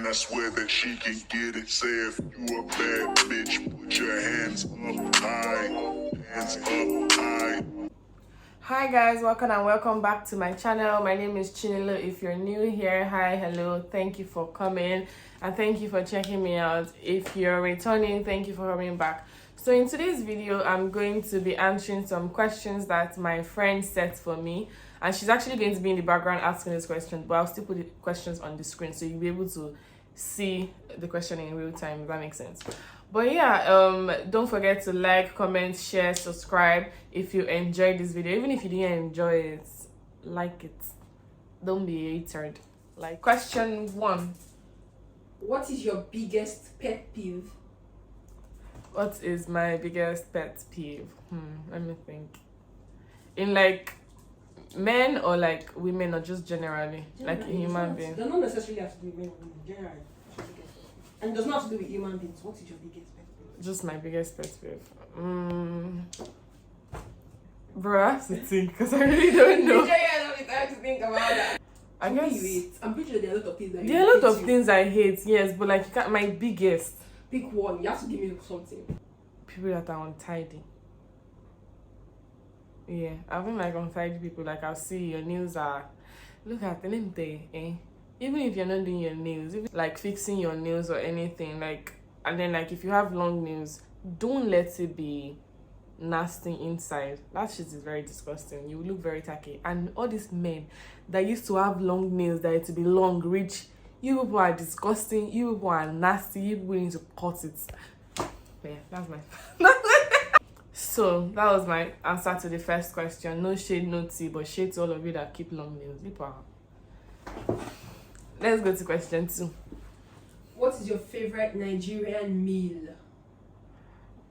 I swear that she can get it. Say if you a bad bitch, put your hands up high. Hands up high. Hi guys, welcome back to my channel. My name is Chinelo. If you're new here, hi, hello, thank you for coming and thank you for checking me out. If you're returning, thank you for coming back. So in today's video, I'm going to be answering some questions that my friend set for me, and she's actually going to be in the background asking this question, but I'll still put the questions on the screen so you'll be able to see the question in real time, if that makes sense. But yeah, don't forget to like, comment, share, subscribe if you enjoyed this video. Even if you didn't enjoy it, like it. Don't be hated. Like, question 1. What is your biggest pet peeve? What is my biggest pet peeve? Let me think. In like men or like women, or just generally like human beings? Does not necessarily have to do with men or women, generally. And it does not have to do with human beings. What is your biggest pet peeve? Just my biggest pet peeve. Bro, I have to think because I really don't know. I don't have time to think about that. I guess I'm pretty sure there are a lot of things that there are a lot of things I hate, yes, but like you can't, my biggest. Pick one. You have to give me something. People that are untidy. Yeah, I think like untidy people, like I'll see your nails are, look at them there, eh? Even if you're not doing your nails, even like fixing your nails or anything, like, and then like if you have long nails, don't let it be nasty inside. That shit is very disgusting. You look very tacky. And all these men that used to have long nails that had to be long, rich, you people are disgusting, you people are nasty, you people need to cut it. Yeah, that's my So that was my answer to the first question. No shade, no tea, but shade to all of you that keep long nails. Let's go to question 2. What is your favorite Nigerian meal?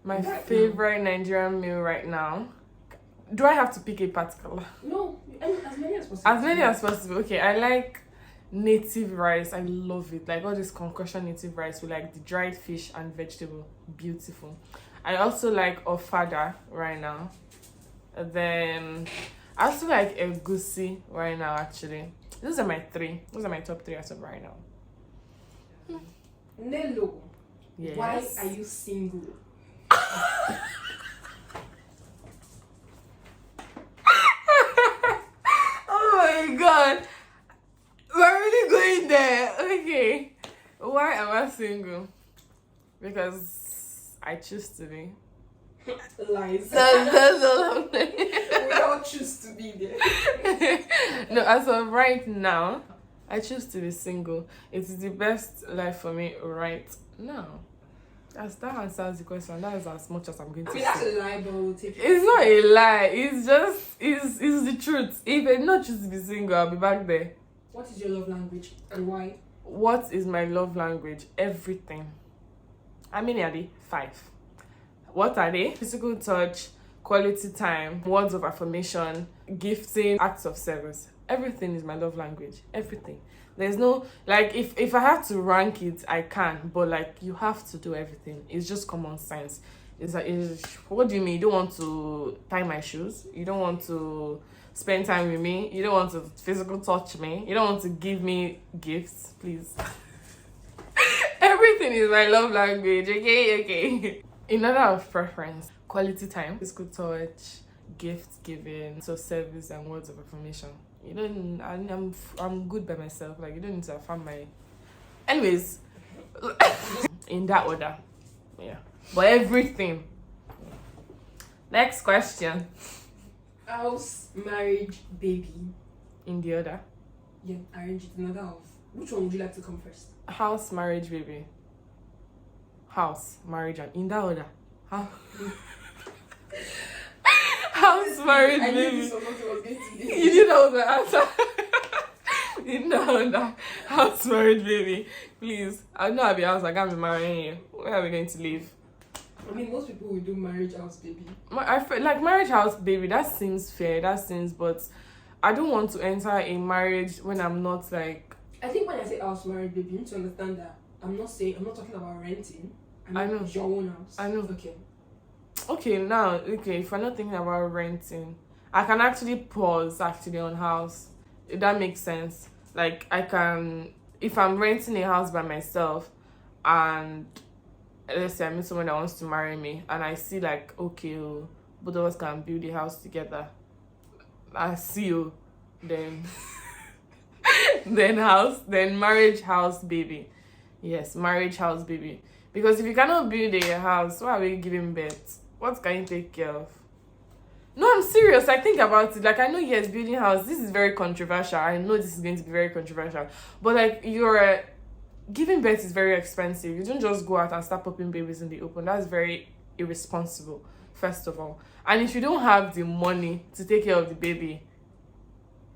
My favorite Nigerian meal right now. Do I have to pick a particular? No, as many as possible. As many as possible. Okay, I like native rice. I love it. Like all this concoction native rice with like the dried fish and vegetable. Beautiful. I also like ofada right now. And then I also like egusi right now actually. Those are my 3. Those are my top 3 as of right now. Nelo, Yes. why are you single? Oh my god. We're really going there. Okay. Why am I single? Because I choose to be. Lies. That's all I'm saying. We all choose to be there. No, as of right now, I choose to be single. It's the best life for me right now. As that answers the question, that is as much as I'm going to say. That's a lie, but we'll take it. It's not a lie. It's just it's the truth. If I not choose to be single, I'll be back there. What is your love language and why? What is my love language? Everything. How many are they? 5. What are they? Physical touch, quality time, words of affirmation, gifting, acts of service. Everything is my love language. Everything. There's no, like, if I have to rank it, I can, but like you have to do everything. It's just common sense. It's like, what do you mean? You don't want to tie my shoes? You don't want to spend time with me? You don't want to physical touch me? You don't want to give me gifts? Please. Everything is my love language, okay? In order of preference, quality time, physical touch, gift giving, so service and words of affirmation. You don't, I'm good by myself. Like, you don't need to affirm my. Anyways, in that order, yeah. But everything. Next question. House, marriage, baby. In the order. Yeah, arrange it in order of. Which one would you like to come first? House, marriage, baby. House, marriage, and in that order. House, marriage, I baby. knew this was what it was going to be. You didn't know the answer. You know that. House, marriage, baby. Please. I know I'll be house. I can't be marrying you. Where are we going to live? I mean, most people will do marriage house, baby. I feel like marriage house, baby. That seems fair. That seems, but I don't want to enter a marriage when I'm not like. I think when I say house, marriage, baby, you need to understand that I'm not talking about renting. I know. Your own house. I know. Okay. If we're not thinking about renting, I can actually pause on house. If that makes sense. Like I can if I'm renting a house by myself and let's say I meet someone that wants to marry me and I see like, okay, oh, both of us can build a house together, I see you, then then marriage house baby. Yes, marriage house baby. Because if you cannot build a house, why are we giving birth? What can you take care of? No, I'm serious. I think about it. Like, I know, yes, building house, this is very controversial. I know this is going to be very controversial. But, like, giving birth is very expensive. You don't just go out and start popping babies in the open. That's very irresponsible, first of all. And if you don't have the money to take care of the baby...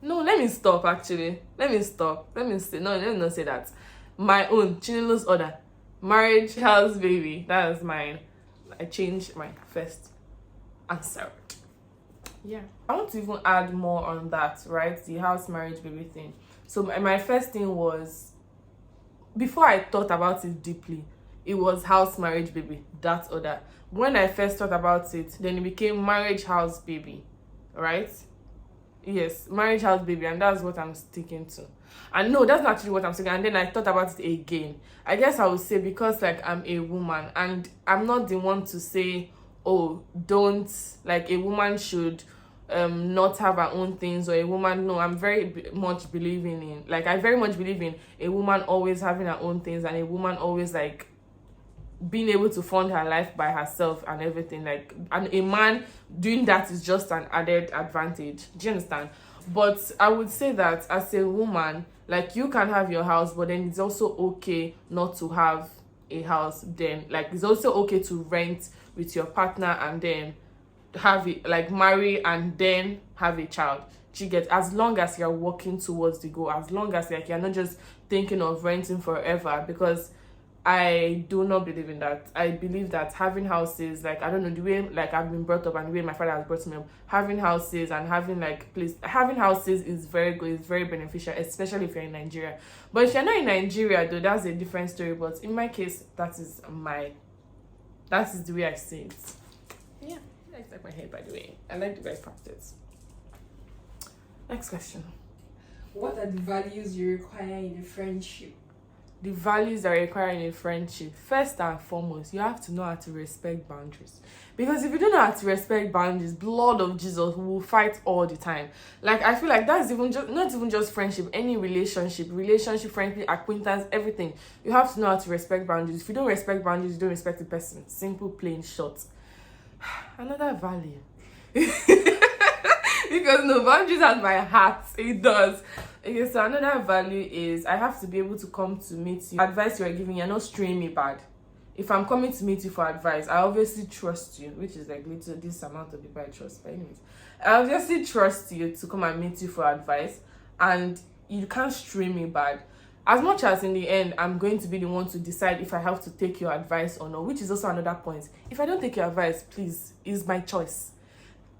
No, let me stop, actually. Let me say, no, let me not say that. My own, Chinelo's order. Marriage house baby. That is mine. I changed my first answer. Yeah, I want to even add more on that, right? The house marriage baby thing. So my first thing was, before I thought about it deeply, it was house marriage baby, that order. When I first thought about it, then it became marriage house baby, right? Yes, marriage house baby, and that's what I'm sticking to. And no, that's not actually what I'm saying. And then I thought about it again. I guess I would say, because like I'm a woman and I'm not the one to say, oh, don't, like, a woman should not have her own things, or a woman, no, I'm very much believing in, like, I very much believe in a woman always having her own things, and a woman always, like, being able to fund her life by herself and everything, like, and a man doing that is just an added advantage. Do you understand? But I would say that as a woman, like, you can have your house, but then it's also okay not to have a house. Then, like, it's also okay to rent with your partner and then have it, like, marry and then have a child. You get, as long as you're working towards the goal, as long as, like, you're not just thinking of renting forever, because I do not believe in that. I believe that having houses, like, I don't know, the way, like, I've been brought up and the way my father has brought me up, having houses and having, like, having houses is very good, it's very beneficial, especially if you're in Nigeria. But if you're not in Nigeria, though, that's a different story. But in my case, that is the way I see it. Yeah, I like my hair, by the way. I like the way I practice. Next question. What are the values you require in a friendship? The values that are required in a friendship, first and foremost, you have to know how to respect boundaries. Because if you don't know how to respect boundaries, blood of Jesus, we will fight all the time. Like, I feel like that's even just not even just friendship, any relationship, friendship, acquaintance, everything. You have to know how to respect boundaries. If you don't respect boundaries, you don't respect the person. Simple, plain, short. Another value. Because no, boundaries has my heart. It does. Okay, so another value is I have to be able to come to meet you. Advice you are giving, you're not straying me bad. If I'm coming to meet you for advice, I obviously trust you, which is like little this amount of people I trust. But anyways, I obviously trust you to come and meet you for advice, and you can't stray me bad. As much as in the end, I'm going to be the one to decide if I have to take your advice or not, which is also another point. If I don't take your advice, please, it's my choice.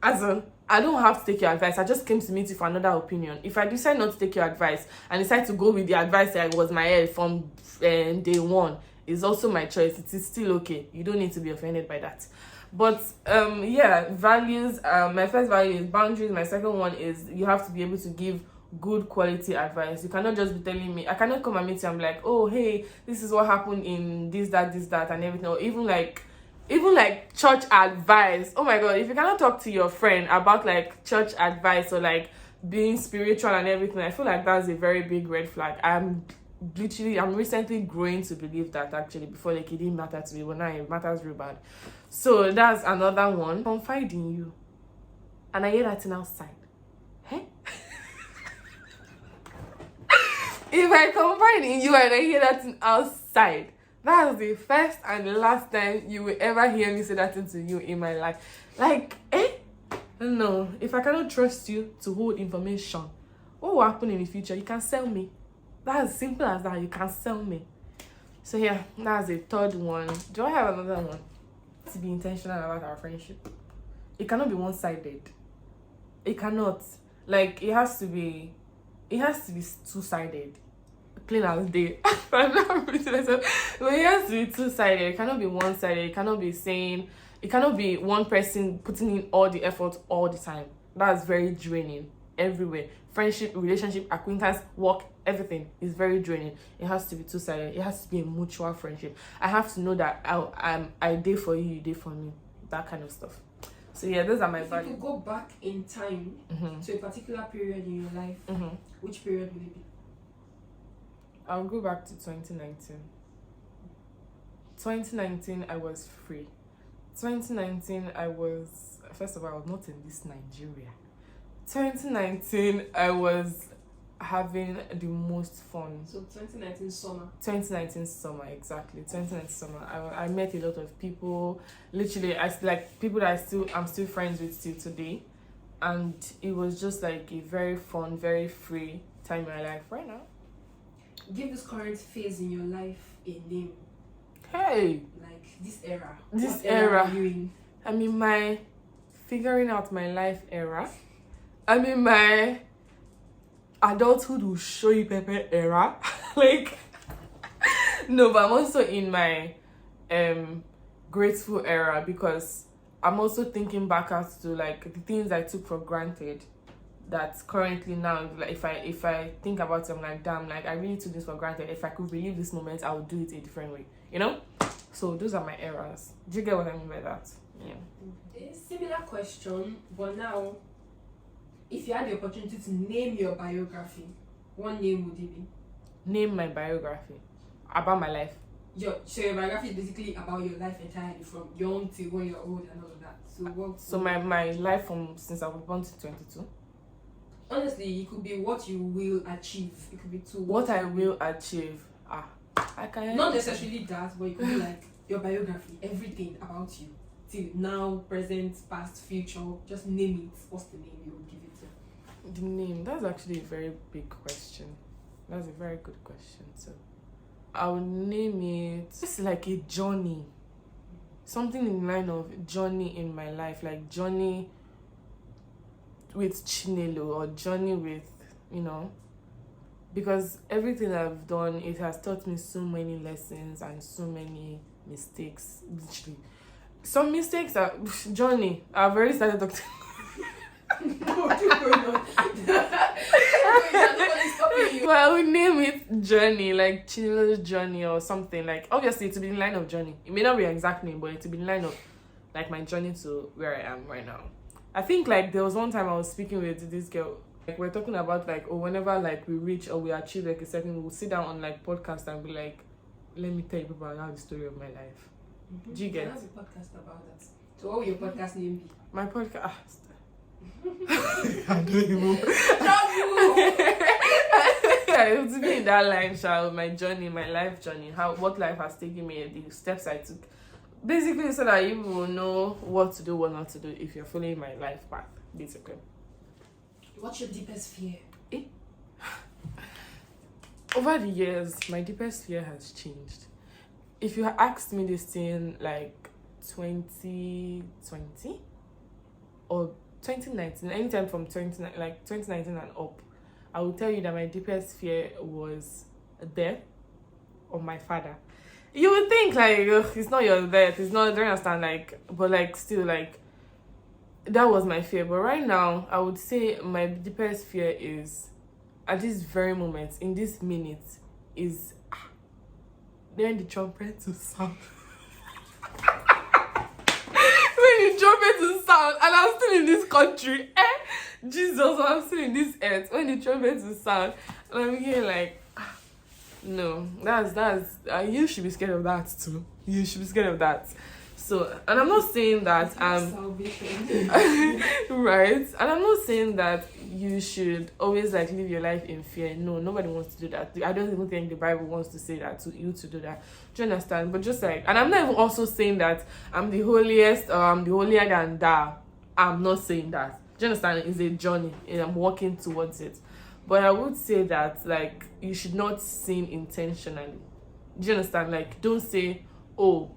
As in, I don't have to take your advice. I just came to meet you for another opinion. If I decide not to take your advice and decide to go with the advice that was my head from day one, it's also my choice. It is still okay. You don't need to be offended by that. But yeah, values. My first value is boundaries. My second one is you have to be able to give good quality advice. You cannot just be telling me. I cannot come and meet you and be like, oh, hey, this is what happened in this, that, and everything. Or even like church advice. Oh my god, if you cannot talk to your friend about like church advice or like being spiritual and everything, I feel like that's a very big red flag. I'm recently growing to believe that, actually. Before, like, it didn't matter to me, but now it matters real bad. So that's another one. Confide in you, and I hear that thing outside. Hey. If I confide in you and I hear that thing outside, that's the first and the last time you will ever hear me say that thing to you in my life. Like, no. If I cannot trust you to hold information, what will happen in the future? You can sell me. That's as simple as that. You can sell me. So yeah, that's the third one. Do I have another one? To be intentional about our friendship. It cannot be one-sided. It cannot. Like, it has to be two-sided. Plain as day. I'm not repeating myself. But it has to be two-sided. It cannot be one-sided. It cannot be one person putting in all the effort all the time. That's very draining. everywhere. Friendship, relationship, acquaintance, work, everything is very draining. It has to be two-sided. It has to be a mutual friendship. I have to know that I did for you, you did for me. That kind of stuff. So yeah, those are my values. If you could go back in time to a particular period in your life, which period would it be? I'll go back to 2019. 2019, I was free. 2019, first of all, I was not in this Nigeria. 2019, I was having the most fun. So 2019 summer. 2019 summer, exactly. 2019 summer. I met a lot of people. Literally, people that I'm still friends with still today. And it was just like a very fun, very free time in my life right now. Give this current phase in your life a name. Hey! Like this era. This What era. are you in? I'm in my figuring out my life era. I'm in my adulthood will show you Pepe era. Like, no, but I'm also in my grateful era, because I'm also thinking back as to like the things I took for granted that currently now, like if I think about it, I'm like, damn, like I really took this for granted. If I could relive this moment, I would do it a different way, you know? So those are my eras. Do you get what I mean by that? Yeah. A similar question, but now, if you had the opportunity to name your biography, what name would it be? Name my biography about my life. Your biography is basically about your life entirely, from young till when you're old and all of that. So what? So my life from since I was born to 22. Honestly, it could be what you will achieve. It could be What I will achieve. I can. Not necessarily that, but it could be like your biography, everything about you, till now, present, past, future. Just name it. What's the name you would give it to? The name. That's actually a very big question. That's a very good question. So I would name it. It's like a journey. Something in line of journey in my life, like journey with Chinelo or journey with, because everything I've done, it has taught me so many lessons and so many mistakes. Literally, some mistakes are journey. I've already started talking. No, keep going on. Nobody's stopping you. Well, I would name it journey, like Chinelo's journey or something. Like, obviously, it will be in line of journey. It may not be exact name, but it will be in line of like my journey to where I am right now. I think like there was one time I was speaking with this girl. Like we're talking about like, whenever like we reach or we achieve like a certain, we'll sit down on like podcast and be like, let me tell you people about the story of my life. Do you get? That's a podcast about that. So what will your podcast name be? My podcast. I don't even. It would be in that line, child. My journey, my life journey, what life has taken me, the steps I took. Basically, so that you will know what to do, what not to do if you're following my life path. Basically. What's your deepest fear? Over the years, my deepest fear has changed. If you asked me this thing like 2020 or 2019, anytime from 2019 and up, I will tell you that my deepest fear was death of my father. You would think like, it's not your death, it's not, don't understand, like, but like still like that was my fear. But right now, I would say my deepest fear is, at this very moment, in this minute, is when the trumpet to sound. When the trumpet to sound, and I'm still in this country. Jesus, I'm still in this earth. When the trumpet to sound, and I'm here like, no, that's you should be scared of that too. You should be scared of that. So, and I'm not saying that right, and I'm not saying that you should always like live your life in fear. No, nobody wants to do that. I don't even think the Bible wants to say that to you to do that. Do you understand? But just like, and I'm not even also saying that I'm the holiest or I'm the holier than thou. I'm not saying that. Do you understand? It's a journey and I'm walking towards it. But I would say that like you should not sin intentionally. Do you understand? Like, don't say, oh,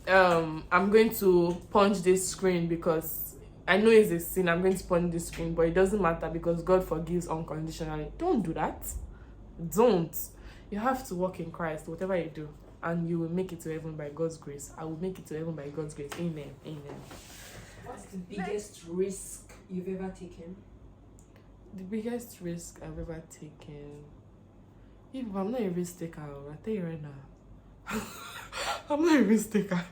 I'm going to punch this screen because I know it's a sin. I'm going to punch this screen, but it doesn't matter because God forgives unconditionally. Don't do that. Don't. You have to walk in Christ, whatever you do, and you will make it to heaven by God's grace. I will make it to heaven by God's grace. Amen. Amen. What's the biggest risk you've ever taken? The biggest risk I've ever taken. Even I'm not a risk taker, I'll tell you right now. I'm not a risk taker.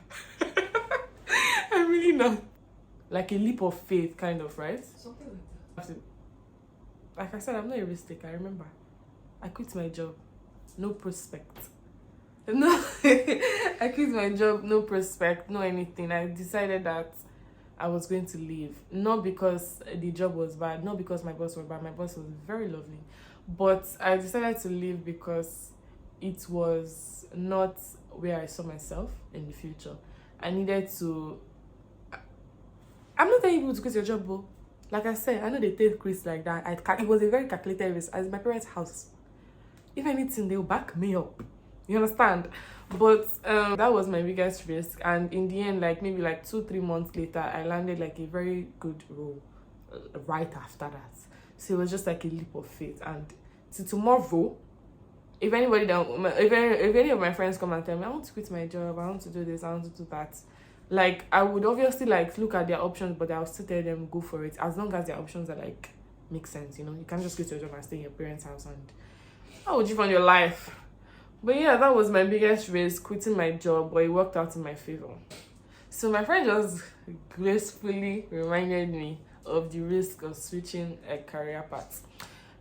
I'm really not. Like a leap of faith, kind of, right? Something like that. Like I said, I'm not a risk taker. Remember, I quit my job, no prospect. No, I quit my job, no prospect, no anything. I decided that I was going to leave, not because the job was bad, not because my boss was bad. My boss was very lovely, but I decided to leave because it was not where I saw myself in the future. I needed to. I'm not telling people to quit your job, but like I said, I know they take risks like that. It was a very calculated risk. As my parents' house, if anything, they'll back me up. You understand? But that was my biggest risk, and in the end, like maybe like 2-3 months later, I landed like a very good role right after that. So it was just like a leap of faith. And to tomorrow, if anybody if any of my friends come and tell me I want to quit my job, I want to do this, I want to do that, like I would obviously like look at their options, but I'll still tell them go for it as long as their options are like make sense. You know, you can't just quit your job and stay in your parents' house, and how would you find your life? But yeah, that was my biggest risk, quitting my job, but it worked out in my favor. So my friend just gracefully reminded me of the risk of switching a career path.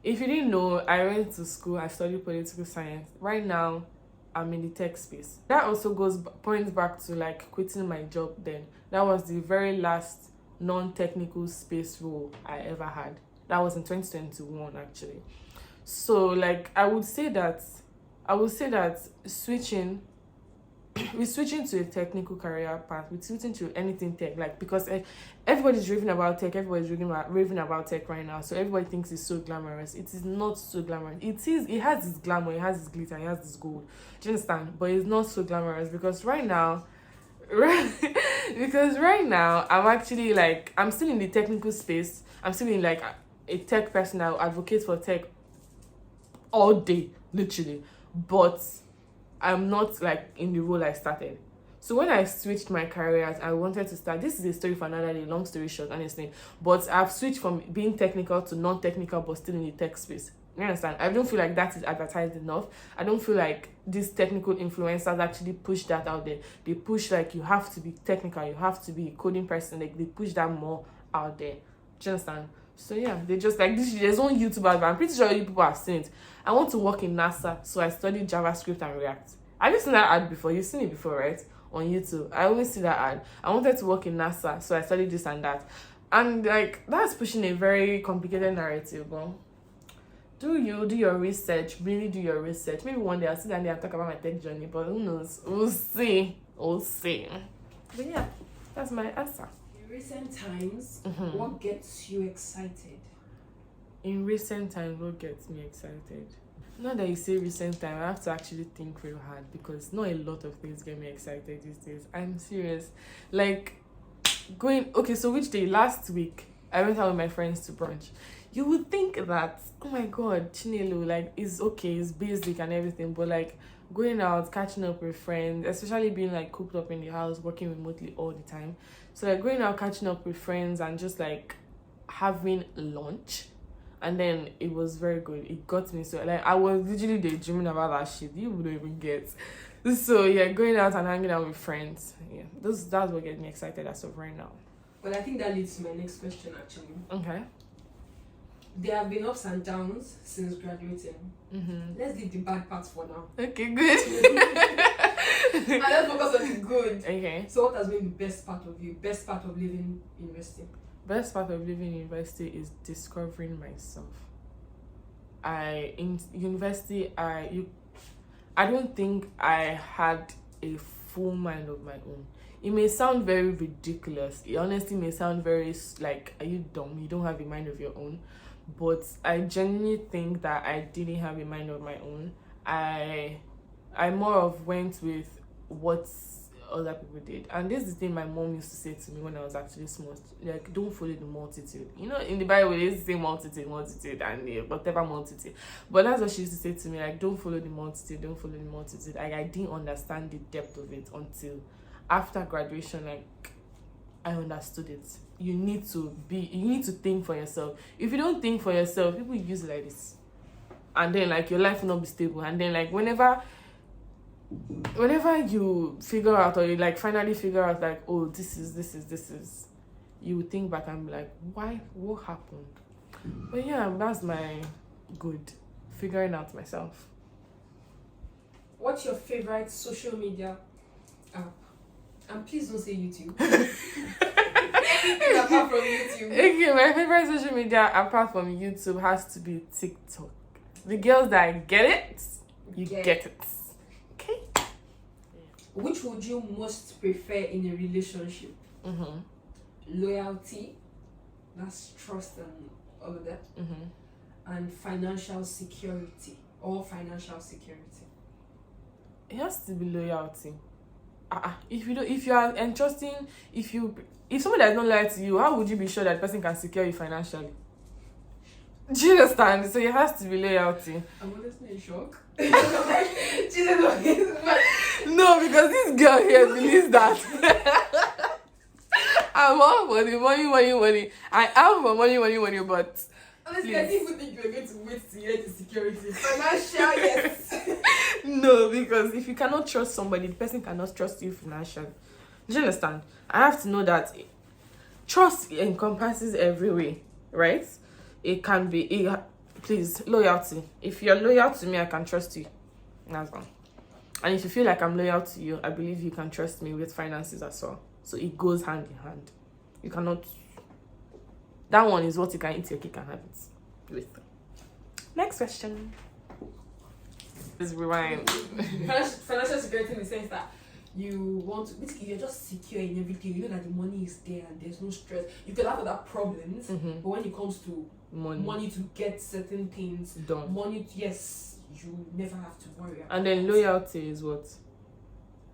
If you didn't know, I went to school, I studied political science. Right now, I'm in the tech space. That also points back to like quitting my job then. That was the very last non-technical space role I ever had. That was in 2021 actually. So like I would say that switching to a technical career path, with switching to anything tech, like because everybody's raving about tech, everybody's raving about tech right now, so everybody thinks it's so glamorous. It is not so glamorous. It has its glamour, it has its glitter, it has its gold. Do you understand? But it's not so glamorous because right now I'm actually like, I'm still in the technical space. I'm still in like a tech person. I advocate for tech all day, literally, but I'm not like in the role I started. So when I switched my careers, I wanted to start. This is a story for another day, long story short, honestly. But I've switched from being technical to non-technical, but still in the tech space. You understand? I don't feel like that is advertised enough. I don't feel like these technical influencers actually push that out there. They push like you have to be technical, you have to be a coding person. Like they push that more out there. Do you understand? So yeah, they just like this. There's one YouTuber, but I'm pretty sure you people have seen it. I want to work in NASA, so I studied JavaScript and React. Have you seen that ad before? You've seen it before, right? On YouTube. I always see that ad. I wanted to work in NASA, so I studied this and that. And like that's pushing a very complicated narrative, but do your research, really do your research. Maybe one day I'll sit down there and talk about my tech journey, but who knows? We'll see. But yeah, that's my answer. In recent times, what gets you excited? In recent times, what gets me excited? Not that you say recent time, I have to actually think real hard because not a lot of things get me excited these days. I'm serious. Like so which day? Last week, I went out with my friends to brunch. You would think that, oh my god, Chinelo, like, it's okay, it's basic and everything, but like going out, catching up with friends, especially being like cooped up in the house, working remotely all the time. So like going out, catching up with friends and just like having lunch. And then it was very good. It got me so like I was literally daydreaming about that shit. You wouldn't even get. So yeah, going out and hanging out with friends. Yeah, that's what gets me excited as of right now. Well, I think that leads to my next question actually. Okay. There have been ups and downs since graduating. Let's leave the bad parts for now. Okay, good. And let's focus on the good. Okay. So what has been the best part of you? Best part of living in university? Best part of living in university is discovering myself. In university, I don't think I had a full mind of my own. It may sound very ridiculous. It honestly may sound very like, are you dumb? You don't have a mind of your own. But I genuinely think that I didn't have a mind of my own. I more of went with what other people did. And this is the thing my mom used to say to me when I was actually small. Like, don't follow the multitude. You know, in the Bible, they used to say multitude, and whatever multitude. But that's what she used to say to me, like, don't follow the multitude, don't follow the multitude. Like, I didn't understand the depth of it until after graduation. Like, I understood it. You need to think for yourself. If you don't think for yourself, people use it like this. And then like your life will not be stable. And then like whenever you figure out, or you like finally figure out like, oh, this is, you would think back and be like, why? What happened? But yeah, that's my good figuring out myself. What's your favorite social media app? And please don't say YouTube. Apart from YouTube. Okay, my favorite social media apart from YouTube has to be TikTok. The girls that get it, you get it. Okay. Which would you most prefer in a relationship? Loyalty, that's trust and all of that, and financial security or financial security. It has to be loyalty. If you are entrusting, if somebody does not lie to you, how would you be sure that person can secure you financially? Do you understand? So it has to be loyalty. I'm honestly in shock. No, because this girl here believes that I'm all for the money. I am for money, but honestly, I didn't even think you were going to wait to hear the security. Financial, yes. No, because if you cannot trust somebody, the person cannot trust you financially. Do you understand? I have to know that trust encompasses every way, right? It can be, please, loyalty. If you're loyal to me, I can trust you. That's one. And if you feel like I'm loyal to you, I believe you can trust me with finances as well. So it goes hand in hand. You cannot. That one is what you can eat your cake and have it with. Next question. Let's rewind. Financial security in the sense that you want to, basically you're just secure in everything. You know that the money is there and there's no stress. You could have other problems, but when it comes to money to get certain things done, yes, you never have to worry about. And then loyalty is what?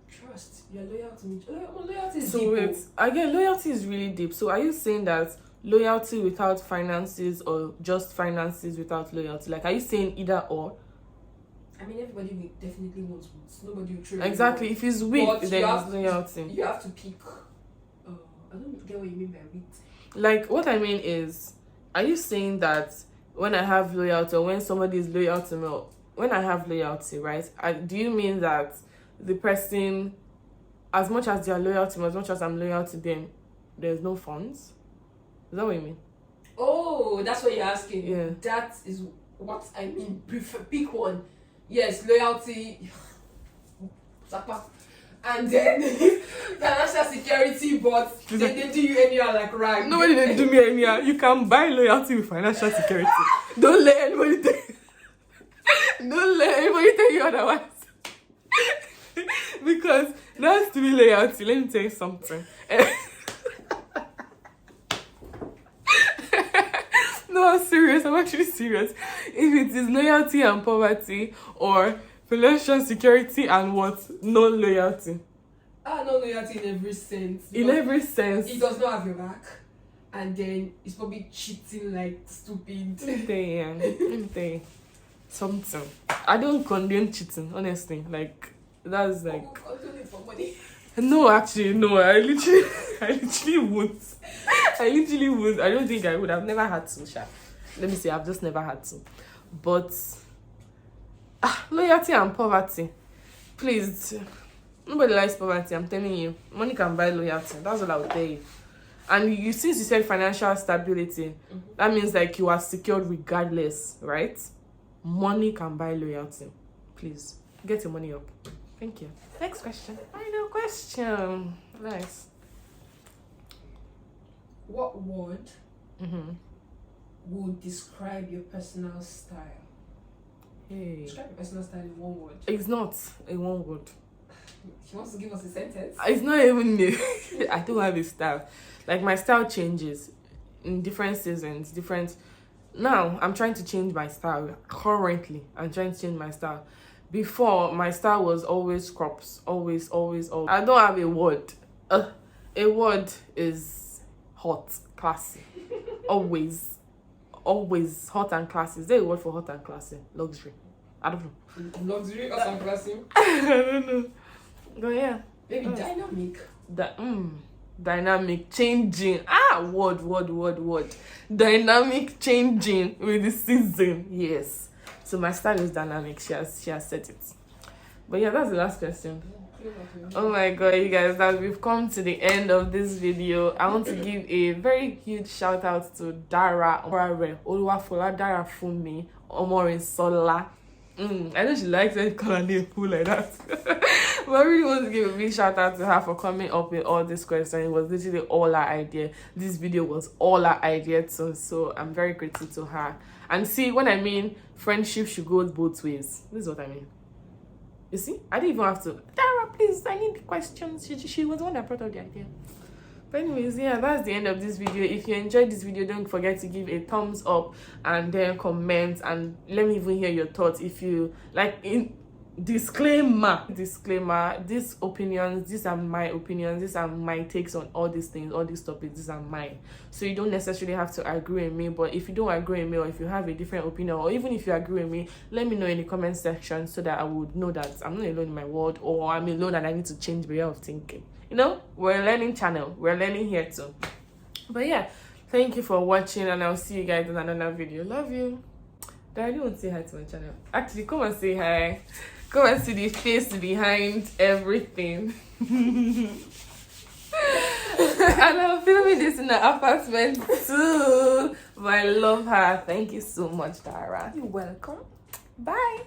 Trust. You're loyal to me. Loyalty is so deep. Wait, again, loyalty is really deep. So are you saying that loyalty without finances or just finances without loyalty? Like, are you saying either or? I mean, everybody will definitely wants boots. Nobody will trade. Exactly. If he's weak, but then it's loyalty. You have to pick. I don't get what you mean by weak. Like, what I mean is, are you saying that when I have loyalty, or when somebody is loyal to me, or when I have loyalty, right? Do you mean that the person, as much as they are loyal to me, as much as I'm loyal to them, there's no funds? Is that what you mean? Oh, that's what you're asking. Yeah. That is what I mean. Pick one. Yes, loyalty. And then financial security, but they do you anyhow like rag. Nobody did do me anyhow. You can buy loyalty with financial security. Don't let anybody tell you otherwise. Because that's to be loyalty. Let me tell you something. No, I'm serious. I'm actually serious. If it is loyalty and poverty, or financial security and what? No loyalty. No loyalty in every sense. In every sense. It does not have your back. And then it's probably cheating like stupid. Let me tell you something. I don't condone cheating, honestly. Like, that's like... I'll do it for money. No, actually, no. I literally won't. I don't think I would. I've never had to, Sha. Let me say, I've just never had to. But loyalty and poverty. Please, nobody likes poverty, I'm telling you. Money can buy loyalty. That's all I would tell you. And since you said financial stability, that means like you are secured regardless, right? Money can buy loyalty. Please, get your money up. Thank you. Next question. Final question. Nice. What word would describe your personal style? Hey. Describe your personal style in one word. It's not in one word. She wants to give us a sentence. It's not even I don't have a style. Like, my style changes in different seasons, Now, I'm trying to change my style. Currently, I'm trying to change my style. Before, my style was always crops. Always. I don't have a word. A word is hot, classy. Always hot and classy. Is there a word for hot and classy? Luxury. I don't know. Luxury, hot and classy? I don't know. But yeah. Maybe dynamic. dynamic, changing. Word. Dynamic, changing with the season. Yes. So my style is dynamic. She has said it. But yeah, that's the last question. Oh my god, you guys, that we've come to the end of this video. I want to give a very huge shout out to Dara Oluwafola Dara Funmi Omorin Sola. I know she likes it calling her fool like that. But I really want to give a big shout out to her for coming up with all this question. It was literally all her idea. This video was all her idea too. So I'm very grateful to her. And see, when I mean friendship should go both ways, this is what I mean. You see, I didn't even have to. Dara, please, I need the questions. She was the one that brought up the idea. But anyways, yeah, that's the end of this video. If you enjoyed this video, don't forget to give a thumbs up and then comment and let me even hear your thoughts. If you like, in disclaimer, these opinions, these are my opinions, these are my takes on all these things, all these topics, these are mine. So you don't necessarily have to agree with me, but if you don't agree with me, or if you have a different opinion, or even if you agree with me, let me know in the comment section so that I would know that I'm not alone in my world, or I'm alone and I need to change my way of thinking. You know, we're a learning channel, we're learning here too. But yeah, thank you for watching, and I'll see you guys in another video. Love you. I don't want to say hi to my channel. Actually, come and say hi. Come and see the face behind everything. And I'm filming this in the apartment too. But I love her. Thank you so much, Dara. You're welcome. Bye.